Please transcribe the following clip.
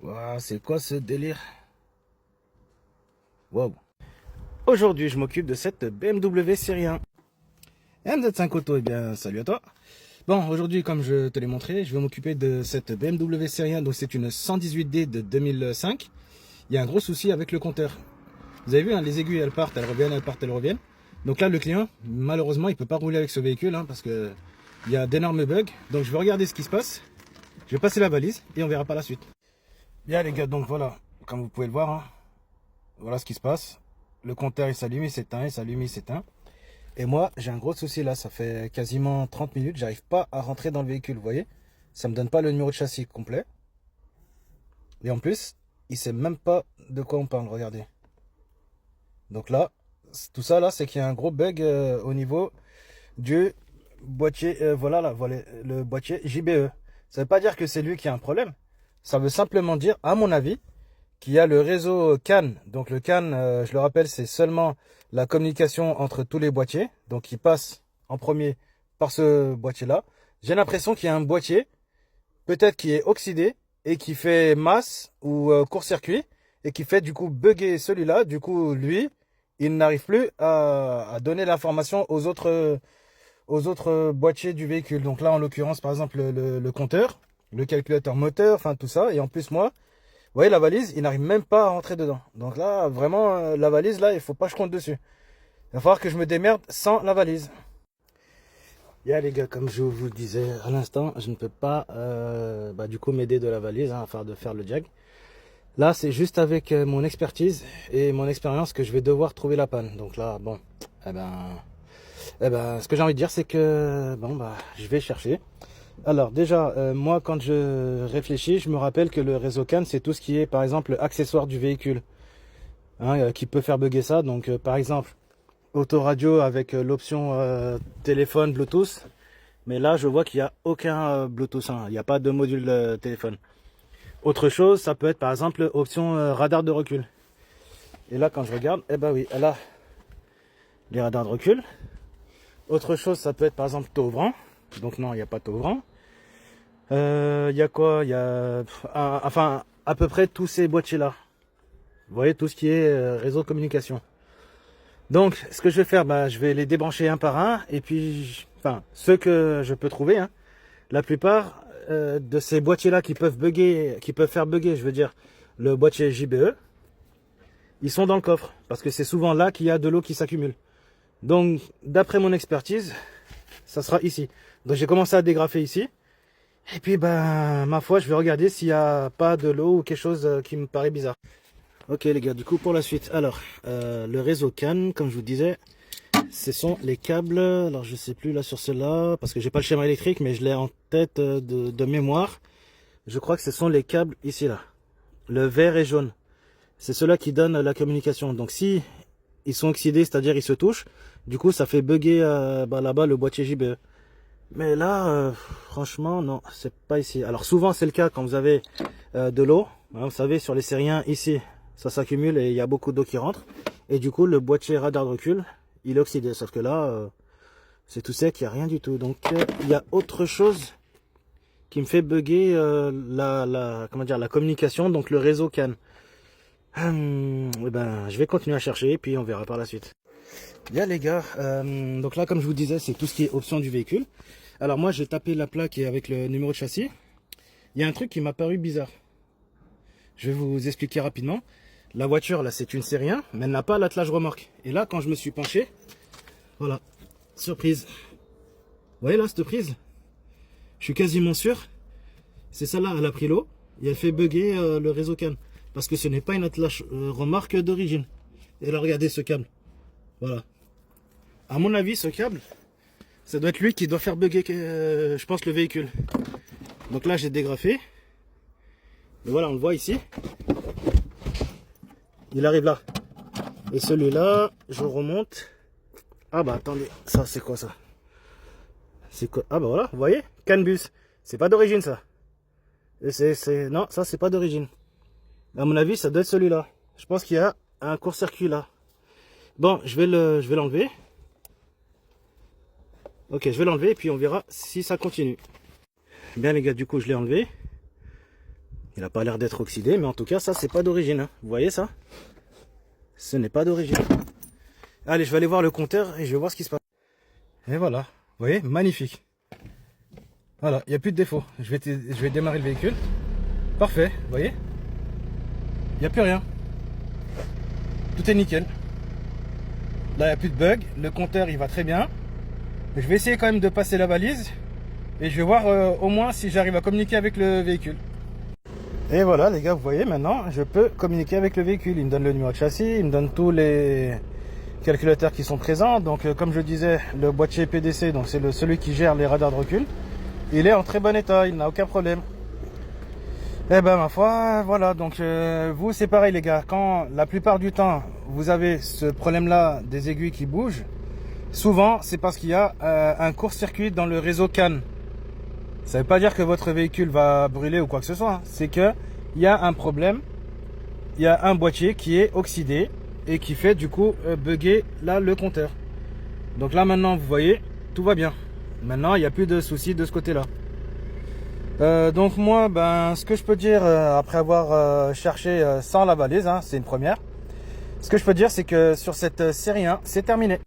Ouah, c'est quoi ce délire? Wow. Aujourd'hui, je m'occupe de cette BMW série 1. MZ5 Auto, eh bien, salut à toi. Bon, aujourd'hui, comme je te l'ai montré, je vais m'occuper de cette BMW série 1. Donc, c'est une 118D de 2005. Il y a un gros souci avec le compteur. Vous avez vu, hein, les aiguilles, elles partent, elles reviennent, elles partent, elles reviennent. Donc là, le client, malheureusement, il peut pas rouler avec ce véhicule, hein, parce que il y a d'énormes bugs. Donc, je vais regarder ce qui se passe. Je vais passer la valise et on verra par la suite. Bien, les gars, donc voilà, comme vous pouvez le voir, hein, voilà ce qui se passe. Le compteur, il s'allume, il s'éteint, il s'allume, il s'éteint. Et moi, j'ai un gros souci là. Ça fait quasiment 30 minutes. J'arrive pas à rentrer dans le véhicule, vous voyez. Ça me donne pas le numéro de châssis complet. Et en plus, il sait même pas de quoi on parle, regardez. Donc là, tout ça là, c'est qu'il y a un gros bug au niveau du boîtier. Voilà là, voilà le boîtier JBE. Ça veut pas dire que c'est lui qui a un problème. Ça veut simplement dire, à mon avis, qu'il y a le réseau CAN. Donc le CAN, je le rappelle, c'est seulement la communication entre tous les boîtiers. Donc il passe en premier par ce boîtier-là. J'ai l'impression qu'il y a un boîtier, peut-être qui est oxydé et qui fait masse ou court-circuit et qui fait du coup bugger celui-là. Du coup, lui, il n'arrive plus à donner l'information aux autres boîtiers du véhicule. Donc là, en l'occurrence, par exemple, le compteur, le calculateur moteur, enfin tout ça. Et en plus, moi, vous voyez la valise, il n'arrive même pas à rentrer dedans. Donc là, vraiment, la valise, là, il faut pas que je compte dessus. Il va falloir que je me démerde sans la valise. Yeah les gars, comme je vous le disais à l'instant, je ne peux pas du coup m'aider de la valise, hein, afin de faire le jag. Là, c'est juste avec mon expertise et mon expérience que je vais devoir trouver la panne. Donc là, bon, ce que j'ai envie de dire, c'est que je vais chercher. Alors déjà, moi quand je réfléchis, je me rappelle que le réseau CAN, c'est tout ce qui est par exemple accessoire du véhicule, hein, qui peut faire bugger ça. Donc par exemple, autoradio avec l'option téléphone Bluetooth. Mais là, je vois qu'il n'y a aucun Bluetooth, hein, il n'y a pas de module téléphone. Autre chose, ça peut être par exemple option radar de recul. Et là, quand je regarde, eh ben oui, elle a les radars de recul. Autre chose, ça peut être par exemple taux ouvrant. Donc non, il n'y a pas de taux ouvrant. Il y a quoi? Il y a enfin à peu près tous ces boîtiers là. Vous voyez tout ce qui est réseau de communication. Donc ce que je vais faire, je vais les débrancher un par un et puis ceux que je peux trouver, hein. La plupart de ces boîtiers là qui peuvent bugger, qui peuvent faire bugger, je veux dire le boîtier JBE, ils sont dans le coffre parce que c'est souvent là qu'il y a de l'eau qui s'accumule. Donc d'après mon expertise, ça sera ici. Donc j'ai commencé à dégrafer ici. Et puis ma foi, je vais regarder s'il n'y a pas de l'eau ou quelque chose qui me paraît bizarre. Ok les gars, du coup pour la suite. Alors, le réseau CAN, comme je vous disais, ce sont les câbles. Alors je sais plus là sur ceux-là, parce que j'ai pas le schéma électrique, mais je l'ai en tête de mémoire. Je crois que ce sont les câbles ici là. Le vert et jaune. C'est ceux-là qui donnent la communication. Donc si ils sont oxydés, c'est-à-dire ils se touchent, du coup ça fait bugger là-bas le boîtier JBE. Mais là, franchement, non, c'est pas ici. Alors souvent c'est le cas quand vous avez de l'eau. Hein, vous savez, sur les sériens, ici, ça s'accumule et il y a beaucoup d'eau qui rentre. Et du coup, le boîtier radar de recul, il est oxydé. Sauf que là, c'est tout sec, il n'y a rien du tout. Donc il y a autre chose qui me fait bugger la communication, donc le réseau CAN. Je vais continuer à chercher et puis on verra par la suite. Bien les gars, donc là comme je vous disais, c'est tout ce qui est option du véhicule. Alors moi j'ai tapé la plaque et avec le numéro de châssis. Il y a un truc qui m'a paru bizarre. Je vais vous expliquer rapidement. La voiture là c'est une série 1, mais elle n'a pas l'attelage remorque. Et là quand je me suis penché, voilà, surprise. Vous voyez là cette prise? Je suis quasiment sûr, c'est celle-là, elle a pris l'eau et elle fait bugger le réseau CAN. Parce que ce n'est pas une attelage remorque d'origine. Et là regardez ce câble. Voilà. À mon avis, ce câble, ça doit être lui qui doit faire bugger, je pense, le véhicule. Donc là, j'ai dégrafé. Et voilà, on le voit ici. Il arrive là. Et celui-là, je remonte. Ah bah attendez, ça c'est quoi ça? C'est quoi? Ah bah voilà, vous voyez? Canbus. C'est pas d'origine ça. Non, ça c'est pas d'origine. À mon avis, ça doit être celui-là. Je pense qu'il y a un court-circuit là. Bon, je vais l'enlever. Ok, je vais l'enlever et puis on verra si ça continue. Bien les gars, du coup je l'ai enlevé. Il n'a pas l'air d'être oxydé, mais en tout cas, ça, c'est pas d'origine. Hein. Vous voyez ça? Ce n'est pas d'origine. Allez, je vais aller voir le compteur et je vais voir ce qui se passe. Et voilà, vous voyez, magnifique. Voilà, il n'y a plus de défaut. Je vais démarrer le véhicule. Parfait, vous voyez? Il n'y a plus rien. Tout est nickel. Là, il n'y a plus de bug. Le compteur, il va très bien. Je vais essayer quand même de passer la valise. Et je vais voir au moins si j'arrive à communiquer avec le véhicule. Et voilà, les gars, vous voyez, maintenant, je peux communiquer avec le véhicule. Il me donne le numéro de châssis, il me donne tous les calculateurs qui sont présents. Donc, comme je disais, le boîtier PDC, donc c'est celui qui gère les radars de recul. Il est en très bon état, il n'a aucun problème. Eh ben ma foi, voilà, donc vous c'est pareil les gars, quand la plupart du temps vous avez ce problème là des aiguilles qui bougent, souvent c'est parce qu'il y a un court-circuit dans le réseau CAN. Ça ne veut pas dire que votre véhicule va brûler ou quoi que ce soit, hein. C'est que il y a un problème, il y a un boîtier qui est oxydé et qui fait du coup bugger là le compteur. Donc là maintenant vous voyez, tout va bien. Maintenant il n'y a plus de soucis de ce côté là. Donc moi, ce que je peux dire après avoir cherché sans la valise, hein, c'est une première. Ce que je peux dire, c'est que sur cette série 1, c'est terminé.